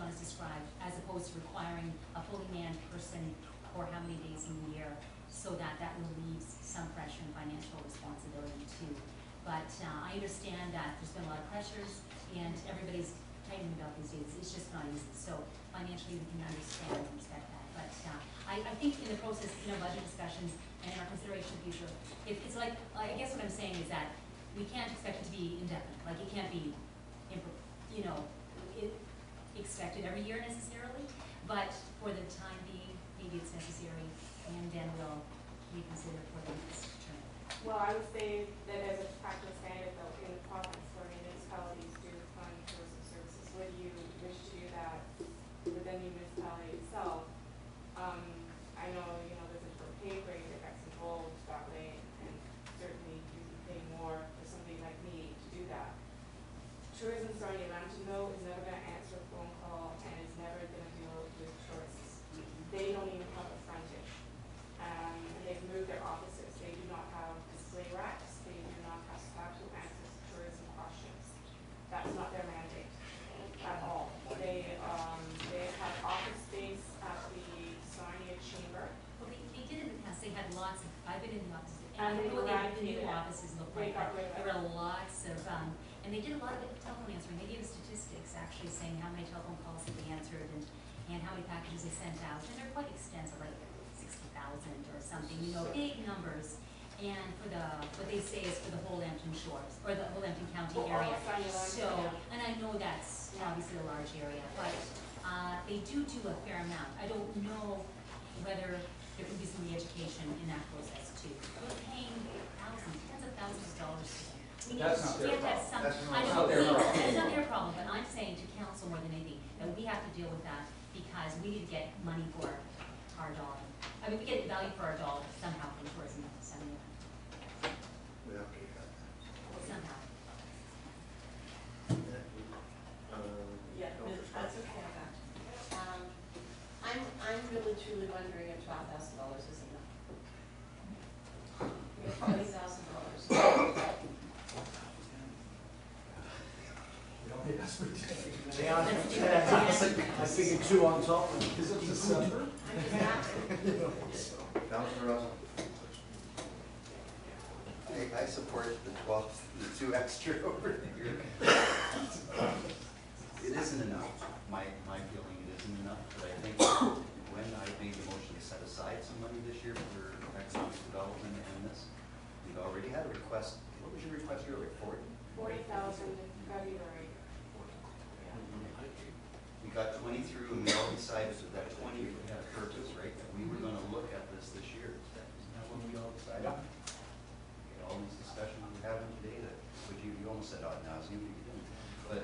as described, as opposed to requiring a fully manned person for how many days in the year, so that relieves some pressure and financial responsibility too. But I understand that there's been a lot of pressures and everybody's tightening about these days. It's just not easy. So financially we can understand and respect that. But I think in the process, budget discussions and in our consideration of the future, it's like, I guess what I'm saying is that we can't expect it to be indefinite. Like it can't be, expected every year necessarily, but for the time being, maybe it's necessary, and then we'll reconsider for the next term. Well, I would say that as a practice standard though, in the province where municipalities do fund tourism services, would you wish to do that within the municipality itself? I know, there's a sort of pay grade that gets involved that way, and certainly you can pay more for somebody like me to do that. Tourism Sarnia Mountain though is never going to answer a phone call and is never going to deal with tourists. They don't even have a frontage. And they've moved their offices. They do not have display racks. They do not have staff who answers tourism questions. That's not their mandate at all. They have office space at the Sarnia Chamber. Well, they did in the past. They had lots of, I've been in the offices, And I they know what the new eradicated it. offices look They like. got rid of There it. were lots of, and they did a lot of telephone answering. They gave us statistics actually saying how many telephone calls that they answered and how many packages they sent out. And they're quite extensive, like 60,000 or something, big numbers. And for what they say is for the whole Lambton Shores, or the whole Lambton County area. So, and I know that's obviously a large area, but they do a fair amount. I don't know whether there could be some re-education in that process too. We're paying tens of thousands of dollars to them. That's not their problem. That's not their problem, but I'm saying to council more than anything, that we have to deal with that because we need to get money for our dollar. I mean, we get value for our dollar somehow from tourism somehow. We have to have Somehow. Yeah, that's okay. I'm really truly wondering if $12,000 is enough. We have $20,000. I figured two on top. Is it December? Councilor Russell. I support the 2 extra over here. It isn't enough. My feeling it isn't enough, but I think when I made the motion to set aside some money this year for economic development and this, we've already had a request. What was your request earlier? 40,000 in February. We got 20 through, and we all decided that 20 had a purpose, right? That we were going to look at this year. Isn't that what we all decided? Yeah. All these discussions we're having today, that which you almost said ad nauseum, you didn't. But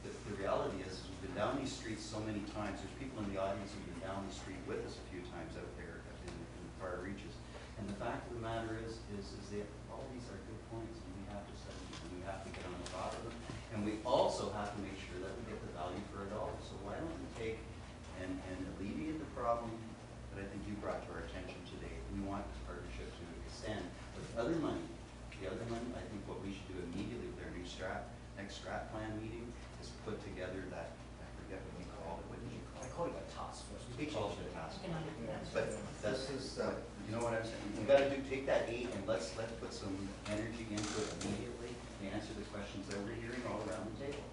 the reality is, we've been down these streets so many times. There's people in the audience who've been down the street with us a few times out there in the far reaches. And the fact of the matter is that all these are good points, and we have to study them, and we have to get on the top of them. And we also have to make sure that we get the value for a dollar. So why don't we take and alleviate the problem that I think you brought to our attention today? We want this partnership to extend. But the other money, I think what we should do immediately with our new next strat plan meeting is put together that, I forget what you called it. What did you call it? I call it a task force. We called it a task force. Economic But this is, you know what I'm saying? We got to take that 8 and let's put some energy into it immediately and answer the questions that we're hearing all around the table.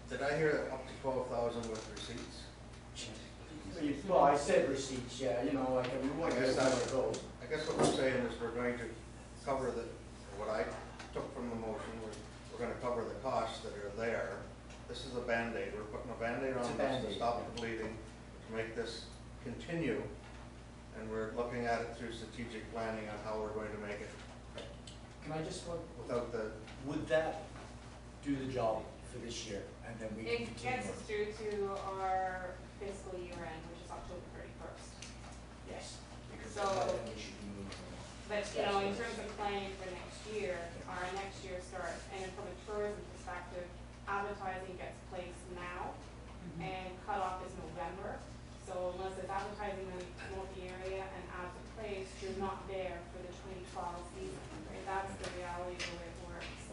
Did I hear up to 12,000 with receipts? Well, I said receipts, yeah, we want to I guess get how it goes. I guess what we're saying is we're going to cover what I took from the motion was we're going to cover the costs that are there. This is a Band-Aid. We're putting a Band-Aid on this to stop the bleeding, to make this continue, and we're looking at it through strategic planning on how we're going to make it Can I just look? without the. Would that do the job for this year, and then we can It continue? gets us through to our fiscal year end, which is October 31st. Yes, because So- then we should be moving. But, in terms of planning for next year, our next year starts, and from a tourism perspective, advertising gets placed now, and cutoff is November. So unless there's advertising money to promote the area and ads are placed, you're not there for the 2012 season, right? That's the reality of the way it works.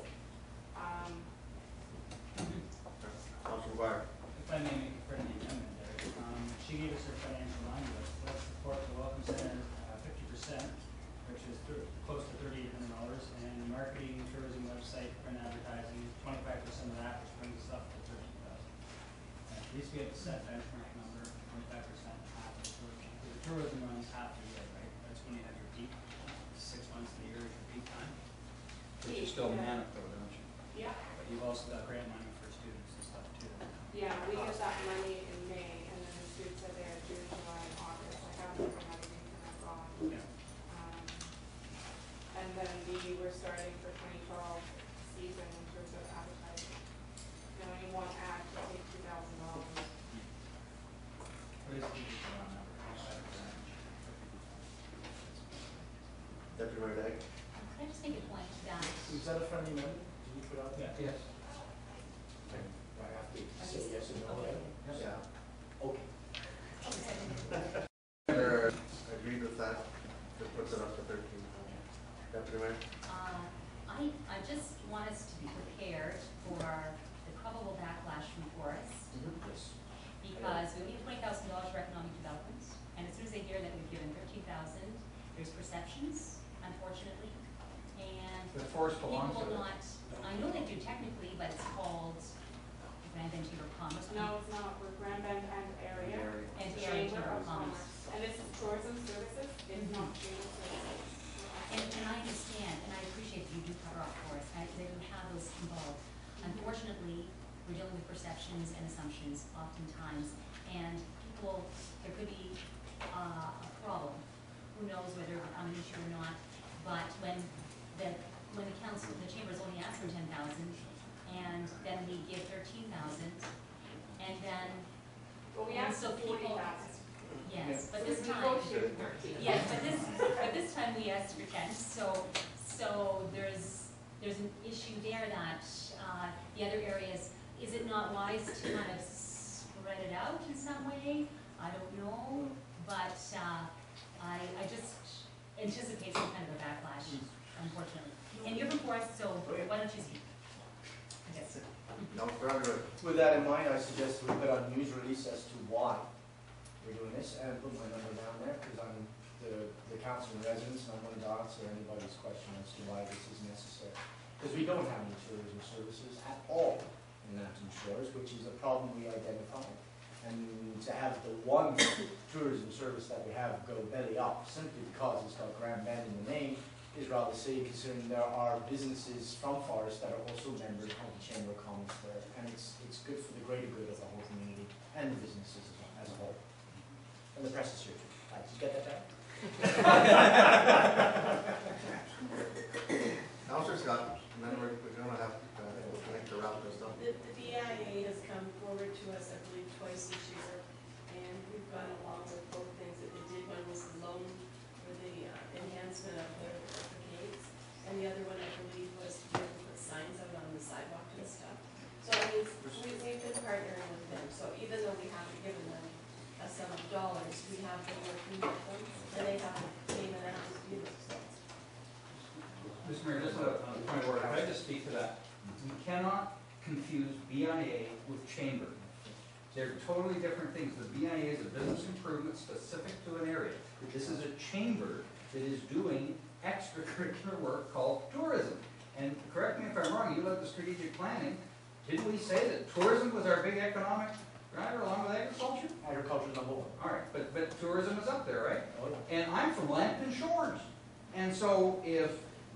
least we have a set benchmark number, 25% half of tourism. The tourism runs half the year, right? That's when you have your peak, 6 months of the year is your peak time. But you're still Yeah. Manitou, don't you? Yeah, But you've also got grant money for students and stuff too. yeah, we get that money in May, and then the students are there June, July, and August, like I don't remember how many I've gone. Yeah. And then we're starting for 2012 season in terms of advertising. You know, one ad to take $2,000. What is the round number? 25%? Deputy Mayor Dag? Can I just make a point that, Is that a friendly amendment? Did you put out there? Yes. Do I have to say yes or no? Okay. Yeah. Okay. Agreed with that, that puts it up to 13. Deputy Mayor? I just want us to be prepared for the probable backlash from tourists, Yes. because we only have $20,000 for economic development, and as soon as they hear that we've given 13,000, there's perceptions, unfortunately, and The forest people belongs to will it. not, I know they do technically, but it's called Grand Bend Chamber of Commerce. No, it's not, we're Grand Bend and area. And It's area Chamber Chamber of of Commerce. Commerce. And this is tourism services, it's not chamber services. And I understand, and I appreciate that you do cover up for us, that you have those involved. Unfortunately, we're dealing with perceptions and assumptions oftentimes, and people, there could be a problem. Who knows whether it will become an issue or not, but when the council, the chambers only ask for 10,000, and then we give 13,000, and then, Well, we And asked so for people- 40,000. yes, but So this we time. negotiated 13. Yes, but this time we asked for 10, so there's an issue there that, the other areas, is it not wise to kind of spread it out in some way? I don't know, but, I just anticipate some kind of a backlash, unfortunately. And you're from Forest, so why don't you speak? I guess. No, further. With that in mind, I suggest we put out a news release as to why we're doing this, and put my number down there, because I'm the council and residents, and I'm willing to answer anybody's question as to why this is necessary. Because we don't have any tourism services at all in Lambton Shores, which is a problem we identified. And to have the one tourism service that we have go belly up, simply because it's got Grand Bend in the name, is rather silly, considering there are businesses from Forest that are also members of the Chamber of Commerce there, and it's good for the greater good of the whole community and the businesses as a whole. And the press is here too. Did you get that down? Councillor Scott, and then we're gonna have to wrap this up. The BIA has come forward to us, I believe, twice this year, and we've gone along with both things that they did. One was the loan for the enhancement of the gates, and the other one, I believe, was to be able to put signs out on the sidewalk and stuff. So I mean, we've been partnering with them, so even though we haven't given them a sum of dollars, we have been working with them, and they have a payment out to do this. Mr. Mayor, just a point of order, if I just speak to that. We cannot confuse BIA with chamber. They're totally different things. The BIA is a business improvement specific to an area. This is a chamber that is doing extracurricular work called tourism. And correct me if I'm wrong, you led the strategic planning. Didn't we say that tourism was our big economic driver along with agriculture? Agriculture is number one. All right, but tourism is up there, right? Oh, yeah. And I'm from Lambton Shores. And so if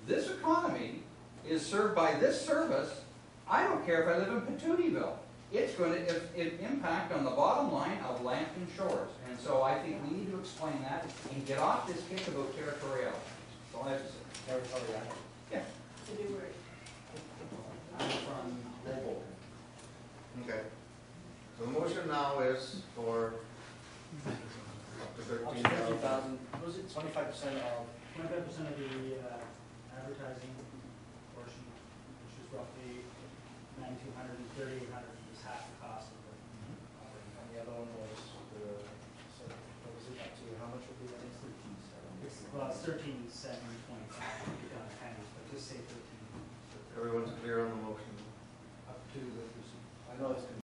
this economy is served by this service, I don't care if I live in Petunieville. It's going to impact on the bottom line of Lambton Shores. And so I think we need to explain that and get off this kick about territoriality. That's all I have to say. Territoriality. Yeah. To do work. I'm from Hoboken. Okay. So the motion now is for up to Up to 13,000. 50,000, was it 25% of? 25% of the advertising portion, which is roughly 9,200 and 3,800, is half the cost of the operating. And the other one was the, so what was it up to, how much would be that? Well, it's 13,725, down pennies, but just say 13. Everyone's clear on the motion. Up to the, I know it's